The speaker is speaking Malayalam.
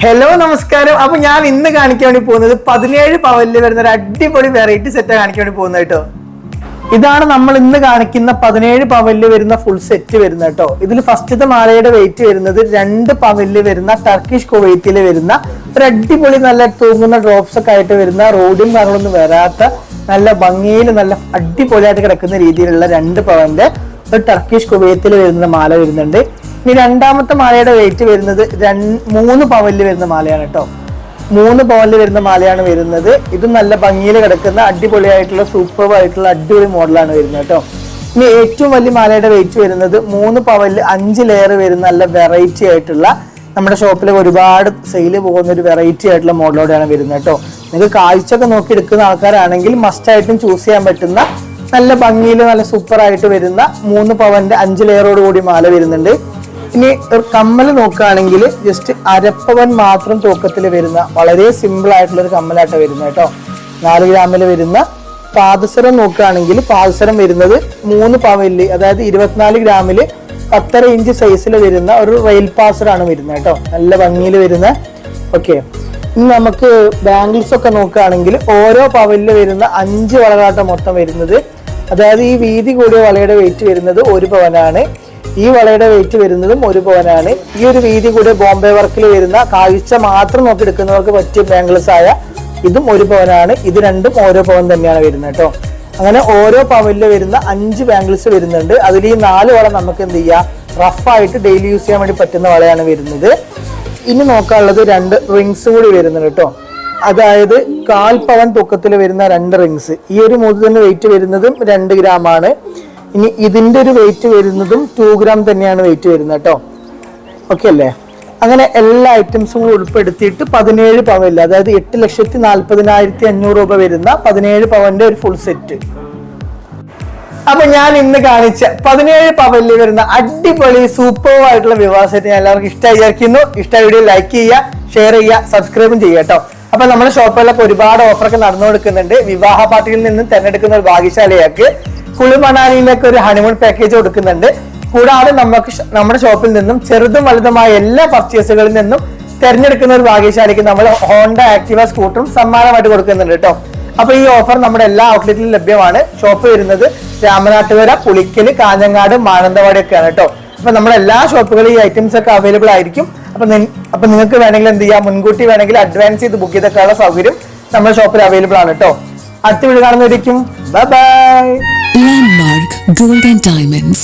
ഹലോ നമസ്കാരം. അപ്പൊ ഞാൻ ഇന്ന് കാണിക്കാൻ വേണ്ടി പോകുന്നത് 17 പവനിൽ വരുന്ന ഒരു അടിപൊളി വെറൈറ്റി സെറ്റ് കാണിക്കാൻ വേണ്ടി പോകുന്നത് കേട്ടോ. ഇതാണ് നമ്മൾ ഇന്ന് കാണിക്കുന്ന 17 പവനിൽ വരുന്ന ഫുൾ സെറ്റ് വരുന്നത് കേട്ടോ. ഇതിൽ ഫസ്റ്റത്തെ മാലയുടെ വെയിറ്റ് വരുന്നത് 2 പവനിൽ വരുന്ന ടർക്കിഷ് കുവൈറ്റിൽ വരുന്ന ഒരു അടിപൊളി നല്ല തൂങ്ങുന്ന ഡ്രോപ്സ് ഒക്കെ ആയിട്ട് വരുന്ന റോഡും കാര്യങ്ങളൊന്നും വരാത്ത നല്ല ഭംഗിയിൽ നല്ല അടിപൊളിയായിട്ട് കിടക്കുന്ന രീതിയിലുള്ള 2 പവന്റെ ഒരു ടർക്കിഷ് കുവൈറ്റിൽ വരുന്ന മാല വരുന്നുണ്ട്. ഇനി രണ്ടാമത്തെ മാലയുടെ വെയിറ്റ് വരുന്നത് 3 പവനിൽ വരുന്ന മാലയാണ് കേട്ടോ. 3 പവനിൽ വരുന്ന മാലയാണ് വരുന്നത്. ഇത് നല്ല ഭംഗിയിൽ കിടക്കുന്ന അടിപൊളിയായിട്ടുള്ള സൂപ്പർ ആയിട്ടുള്ള അടിപൊളി മോഡലാണ് വരുന്നത് കേട്ടോ. ഇനി ഏറ്റവും വലിയ മാലയുടെ വെയിറ്റ് വരുന്നത് 3 പവനിൽ 5 ലെയർ വരുന്ന നല്ല വെറൈറ്റി ആയിട്ടുള്ള നമ്മുടെ ഷോപ്പിൽ ഒരുപാട് സെയിൽ പോകുന്ന ഒരു വെറൈറ്റി ആയിട്ടുള്ള മോഡലോടെയാണ് വരുന്നത് കേട്ടോ. നിങ്ങൾക്ക് കാഴ്ചയൊക്കെ നോക്കി എടുക്കുന്ന ആൾക്കാരാണെങ്കിൽ മസ്റ്റ് ആയിട്ടും ചൂസ് ചെയ്യാൻ പറ്റുന്ന നല്ല ഭംഗിയിൽ നല്ല സൂപ്പർ ആയിട്ട് വരുന്ന 3 പവന്റെ 5 ലെയറോട് കൂടി മാല വരുന്നുണ്ട്. ഇനി കമ്മൽ നോക്കുകയാണെങ്കിൽ ജസ്റ്റ് അരപ്പവൻ മാത്രം തൂക്കത്തിൽ വരുന്ന വളരെ സിമ്പിൾ ആയിട്ടുള്ള ഒരു കമ്മലായിട്ട് വരുന്നത് കേട്ടോ. 4 ഗ്രാമിൽ വരുന്ന പാദസരം നോക്കുകയാണെങ്കിൽ പാദസരം വരുന്നത് 3 പവനില്, അതായത് 24 ഗ്രാമില് 10.5 ഇഞ്ച് സൈസിൽ വരുന്ന ഒരു റെയിൽ പാസറാണ് വരുന്നത് കേട്ടോ. നല്ല ഭംഗിയിൽ വരുന്ന. ഓക്കെ, ഇനി നമുക്ക് ബാംഗിൾസ് ഒക്കെ നോക്കുകയാണെങ്കിൽ ഓരോ പവനിൽ വരുന്ന 5 വളകളാട്ടം മൊത്തം വരുന്നത്. അതായത് ഈ വീതി കൂടിയ വളയുടെ വെയിറ്റ് വരുന്നത് 1 പവനാണ്. ഈ വളയുടെ വെയിറ്റ് വരുന്നതും 1 പവനാണ്. ഈ ഒരു വീതി കൂടിയ ബോംബെ വർക്കിൽ വരുന്ന കാഴ്ച മാത്രം നോക്കി എടുക്കുന്നവർക്ക് പറ്റിയ ബാംഗിൾസ് ആയ ഇതും 1 പവനാണ്. ഇത് രണ്ടും ഓരോ പവൻ തന്നെയാണ് വരുന്നത് കേട്ടോ. അങ്ങനെ ഓരോ പവനിൽ വരുന്ന 5 ബാംഗിൾസ് വരുന്നുണ്ട്. അതിൽ ഈ 4 വള നമുക്ക് എന്ത് ചെയ്യാം, റഫായിട്ട് ഡെയിലി യൂസ് ചെയ്യാൻ വേണ്ടി പറ്റുന്ന വളയാണ് വരുന്നത്. ഇനി നോക്കാനുള്ളത് 2 റിങ്സ് കൂടി വരുന്നുണ്ട് കേട്ടോ. അതായത് 1/4 പവൻ തൂക്കത്തിൽ വരുന്ന 2 റിങ്സ്. ഈ ഒരു മോതിരത്തിന്റെ വെയിറ്റ് വരുന്നതും 2 ഗ്രാം ആണ്. ഇനി ഇതിന്റെ ഒരു വെയിറ്റ് വരുന്നതും 2 ഗ്രാം തന്നെയാണ് വെയിറ്റ് വരുന്നത് കേട്ടോ. ഓക്കെ അല്ലേ? അങ്ങനെ എല്ലാ ഐറ്റംസും കൂടി ഉൾപ്പെടുത്തിയിട്ട് 17 പവനിൽ, അതായത് 8,40,500 രൂപ വരുന്ന 17 പവന്റെ ഒരു ഫുൾ സെറ്റ്. അപ്പൊ ഞാൻ ഇന്ന് കാണിച്ച 17 പവനിൽ വരുന്ന അടിപൊളി സൂപ്പർ ആയിട്ടുള്ള വിവാഹ സെറ്റ് ഞാൻ എല്ലാവർക്കും ഇഷ്ടമായി വിചാരിക്കുന്നു. ഇഷ്ടമായ വീഡിയോ ലൈക്ക് ചെയ്യുക, ഷെയർ ചെയ്യുക, സബ്സ്ക്രൈബും ചെയ്യുക കേട്ടോ. അപ്പൊ നമ്മുടെ ഷോപ്പുകളിലൊക്കെ ഒരുപാട് ഓഫറൊക്കെ നടന്നു കൊടുക്കുന്നുണ്ട്. വിവാഹ പാർട്ടിയിൽ നിന്ന് തെരഞ്ഞെടുക്കുന്ന ഒരു ഭാഗ്യശാലിയാക്ക് കുളു മണാലിയിലേക്ക് ഒരു ഹണിമൂൺ പാക്കേജ് കൊടുക്കുന്നുണ്ട്. കൂടാതെ നമുക്ക് നമ്മുടെ ഷോപ്പിൽ നിന്നും ചെറുതും വലുതുമായ എല്ലാ പർച്ചേസുകളിൽ നിന്നും തെരഞ്ഞെടുക്കുന്ന ഒരു ഭാഗ്യശാലിക്ക് നമ്മൾ ഹോണ്ട ആക്ടിവ സ്കൂട്ടറും സമ്മാനമായിട്ട് കൊടുക്കുന്നുണ്ട് കേട്ടോ. അപ്പൊ ഈ ഓഫർ നമ്മുടെ എല്ലാ ഔട്ട്ലെറ്റിലും ലഭ്യമാണ്. ഷോപ്പ് വരുന്നത് രാമനാട്ടുകര, പുളിക്കല്, കാഞ്ഞങ്ങാട്, മാനന്തവാടി ഒക്കെയാണ് കേട്ടോ. അപ്പൊ നമ്മുടെ എല്ലാ ഷോപ്പുകളിലും ഈ ഐറ്റംസ് ഒക്കെ അവൈലബിൾ ആയിരിക്കും. അപ്പൊ നിങ്ങൾക്ക് വേണമെങ്കിൽ എന്ത് ചെയ്യാം, മുൻകൂട്ടി വേണമെങ്കിൽ അഡ്വാൻസ് ചെയ്ത് ബുക്ക് ചെയ്തൊക്കെയുള്ള സൗകര്യം നമ്മുടെ ഷോപ്പിൽ അവൈലബിൾ ആണ് കേട്ടോ. അടുത്ത വീഡിയോ കാണുന്നതായിരിക്കും. Bye bye. Landmark Gold and Diamonds.